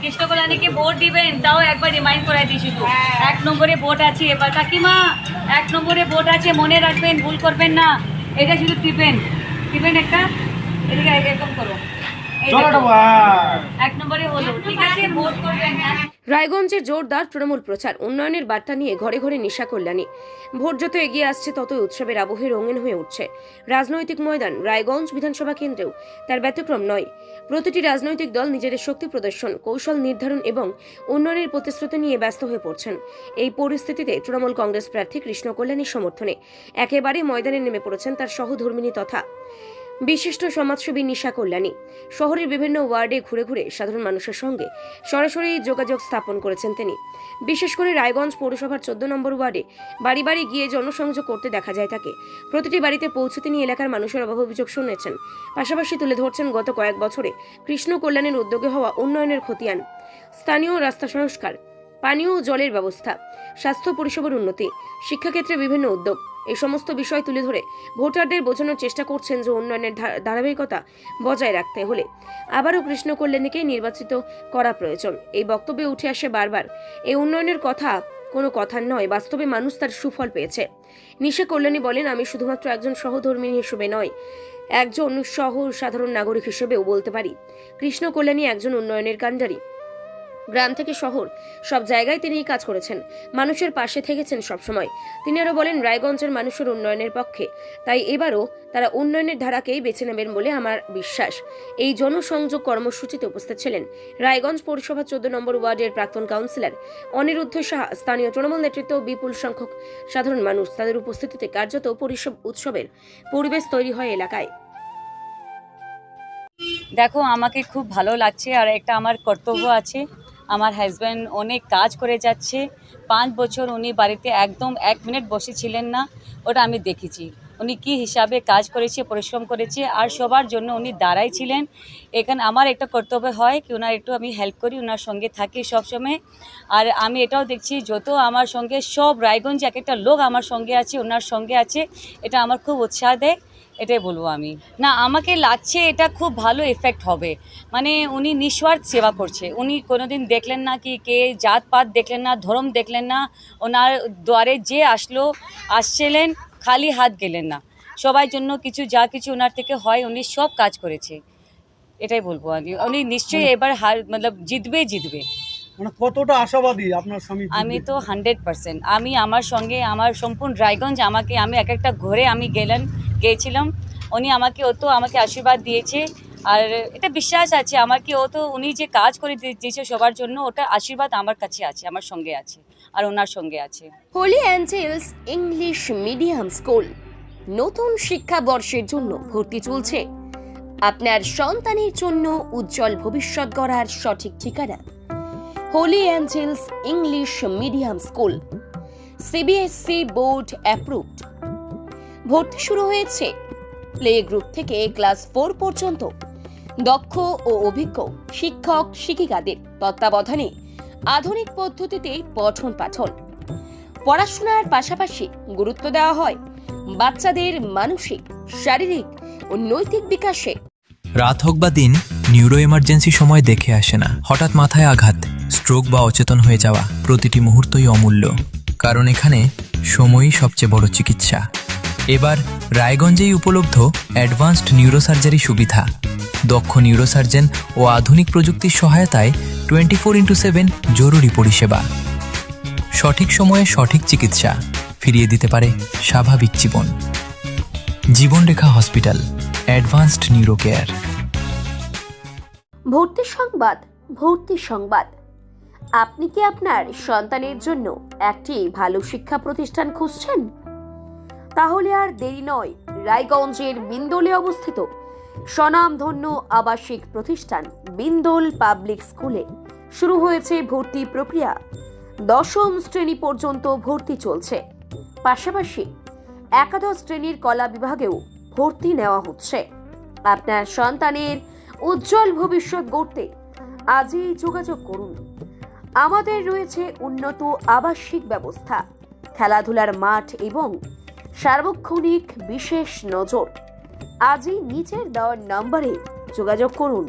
কৃষ্ণকল্যাণীকে vote দিবেন, তাও একবার রিমাইন্ড করে দিই শুধু 1 নম্বরে ভোট আছে। এবার কাকিমা 1 নম্বরে ভোট আছে, মনে রাখবেন, ভুল করবেন না। এটা শুধু টিপেন একটা, এদিকে এরকম করো, 1 নম্বরে হলো, ঠিক আছে, ভোট করবেন। রায়গঞ্জে জোরদার তৃণমূল প্রচার, উন্নয়নের বার্তা নিয়ে ঘরে ঘরে নিশা কল্যাণী। ভোট যত এগিয়ে আসছে ততই উৎসবের আবহে রঙিন হয়ে উঠছে রাজনৈতিক ময়দান। রায়গঞ্জ বিধানসভা কেন্দ্রেও তার ব্যতিক্রম নয়। প্রতিটি রাজনৈতিক দল নিজেদের শক্তি প্রদর্শন, কৌশল নির্ধারণ এবং উন্নয়নের প্রতিশ্রুতি নিয়ে ব্যস্ত হয়ে পড়ছেন। এই পরিস্থিতিতে তৃণমূল কংগ্রেস প্রার্থী কৃষ্ণ কল্যাণীর সমর্থনে একেবারে ময়দানে নেমে পড়েছেন তার সহধর্মিণী তথা বিশিষ্ট সমাজসেবী নিশা কল্যাণী। শহরের বিভিন্ন ওয়ার্ডে ঘুরে ঘুরে সাধারণ মানুষের সঙ্গে সরাসরি যোগাযোগ স্থাপন করেছেন তিনি। বিশেষ করে রায়গঞ্জ পৌরসভার 14 নম্বর ওয়ার্ডে বাড়ি বাড়ি গিয়ে জনসংযোগ করতে দেখা যায় তাকে। প্রতিটি বাড়িতে পৌঁছে তিনি এলাকার মানুষের অভাব অভিযোগ শুনেছেন, পাশাপাশি তুলে ধরছেন গত কয়েক বছরে কৃষ্ণ কল্যাণীর উদ্যোগে হওয়া উন্নয়নের খতিয়ান, স্থানীয় রাস্তা সংস্কার, পানীয় ও জলের ব্যবস্থা, স্বাস্থ্য পরিষেবার উন্নতি, শিক্ষাক্ষেত্রে বিভিন্ন উদ্যোগ। এই সমস্ত বিষয় তুলে ধরে ভোটারদের বোঝানোর চেষ্টা করছেন যে উন্নয়নের ধারাবাহিকতা বজায় রাখতে হলে আবারও কৃষ্ণ কল্যাণীকে নির্বাচিত করা প্রয়োজন। এই বক্তব্যে উঠে আসে বারবার এই উন্নয়নের কথা কোনো কথা নয়, বাস্তবে মানুষ তার সুফল পেয়েছে। নিশা কল্যাণী বলেন, আমি শুধুমাত্র একজন সহধর্মিণী হিসেবে নয়, একজন সাধারণ নাগরিক হিসেবেও বলতে পারি কৃষ্ণ কল্যাণী একজন উন্নয়নের কাণ্ডারী। গ্রাম থেকে শহর সব জায়গায় তিনি কাজ করেছেন, মানুষের পাশে থেকেছেন সবসময়। তিনি আরো বলেন, রায়গঞ্জের মানুষের উন্নয়নের পক্ষে, তাই এবারও তারা উন্নয়নের ধারাকেই বেছে নেবেন বলে আমার বিশ্বাস। এই জনসংযোগ কর্মসূচিতে উপস্থিত ছিলেন রায়গঞ্জ পৌরসভা 14 নম্বর ওয়ার্ডের প্রাক্তন কাউন্সিলর অনিরুদ্ধ সাহা, স্থানীয় তৃণমূল নেতৃত্ব, বিপুল সংখ্যক সাধারণ মানুষ। তাদের উপস্থিতিতে কার্যত উৎসবের পরিবেশ তৈরি হয় এলাকায়। দেখো, আমাকে খুব ভালো লাগছে, আর একটা আমার কর্তব্য আছে। আমার হাজব্যান্ড অনেক কাজ করে যাচ্ছে, 5 বছর উনি বাড়িতে একদম 1 মিনিট বসেছিলেন না, ওটা আমি দেখেছি। উনি কি হিসাবে কাজ করেছে, পরিশ্রম করেছে, আর সবার জন্য উনি দাঁড়াই ছিলেন। এখানে আমার একটা কর্তব্য হয় কি ওনার একটু আমি হেল্প করি, ওনার সঙ্গে থাকি সবসময়। আর আমি এটাও দেখছি যত আমার সঙ্গে সব রায়গঞ্জ এক একটা লোক আমার সঙ্গে আছে, ওনার সঙ্গে আছে, এটা আমার খুব উৎসাহ দেয়। এটাই বলবো আমি। না, আমাকে লাগছে এটা খুব ভালো এফেক্ট হবে। মানে উনি নিঃস্বার্থ সেবা করছে। উনি কোনোদিন দেখলেন না কি কে জাতপাত দেখলেন না, ধর্ম দেখলেন না। ওনার দ্বারে যে আসছিলেন, খালি হাত গেলেন না। সবার জন্য কিছু যা কিছু ওনার থেকে হয় উনি সব কাজ করেছে। এটাই বলবো আমি। উনি নিশ্চয়ই এবার জিতবে। মানে কতটা আশাবাদী আপনার স্বামী? আমি তো 100%। আমি আমার সঙ্গে আমার সম্পূর্ণ রায়গঞ্জ আমি এক একটা ঘরে আমি গিয়েছিলাম। উনি আমাকে আশীর্বাদ দিয়েছে, আর এটা বিশ্বাস আছে উনি যে কাজ করে দিয়েছে সবার জন্য, ওটা আশীর্বাদ আমার কাছে আছে, আমার সঙ্গে আছে, আর ওনার সঙ্গে আছে। Holy Angels English Medium School নতুন শিক্ষাবর্ষের জন্য ভর্তি চলছে। আপনার সন্তানের জন্য উজ্জ্বল ভবিষ্যৎ গড়ার সঠিক ঠিকানা Holy Angels English Medium School, CBSE board approved. ভর্তি শুরু হয়েছে প্লে গ্রুপ থেকে ক্লাস 4 পর্যন্ত। দক্ষ ও অভিজ্ঞ শিক্ষক শিক্ষিকাদের তত্ত্বাবধানে আধুনিক পদ্ধতিতে পঠন পাঠন। পড়াশোনার পাশাপাশি গুরুত্ব দেওয়া হয় বাচ্চাদের মানসিক, শারীরিক ও নৈতিক বিকাশে। রাত হোক বা দিন, নিউরো এমার্জেন্সি সময় দেখে আসে না। হঠাৎ মাথায় আঘাত, স্ট্রোক বা অচেতন হয়ে যাওয়া, প্রতিটি মুহূর্তই অমূল্য, কারণ এখানে সময়ই সবচেয়ে বড় চিকিৎসা। এবার রায়গঞ্জেই উপলব্ধ অ্যাডভান্সড নিউরোসার্জারি সুবিধা। দক্ষ নিউরোসার্জন ও আধুনিক প্রযুক্তির সহায়তায় 24x7 জরুরি পরিষেবা। সঠিক সময়ে সঠিক চিকিৎসা ফিরিয়ে দিতে পারে স্বাভাবিক জীবন। জীবনরেখা হসপিটাল, অ্যাডভান্সড নিউরো কেয়ার। ভর্তি সংবাদ। আপনি কি আপনার সন্তানের জন্য একটি ভালো শিক্ষা প্রতিষ্ঠান খুঁজছেন? তাহলে আর দেরি নয়, রায়গঞ্জের বিন্দোলে অবস্থিত স্বনামধন্য আবাসিক প্রতিষ্ঠান বিন্দোল পাবলিক স্কুলে শুরু হয়েছে ভর্তি প্রক্রিয়া। 10ম শ্রেণী পর্যন্ত ভর্তি চলছে, পাশাপাশি একাদশ শ্রেণীর কলা বিভাগেও ভর্তি নেওয়া হচ্ছে। আপনার সন্তানের উজ্জ্বল ভবিষ্যৎ গড়তে আজই যোগাযোগ করুন। আমাদের রয়েছে উন্নত আবাসিক ব্যবস্থা, খেলাধুলার মাঠ এবং সার্বক্ষণিক বিশেষ নজর। আজই নিচের দেওয়া নম্বরে যোগাযোগ করুন।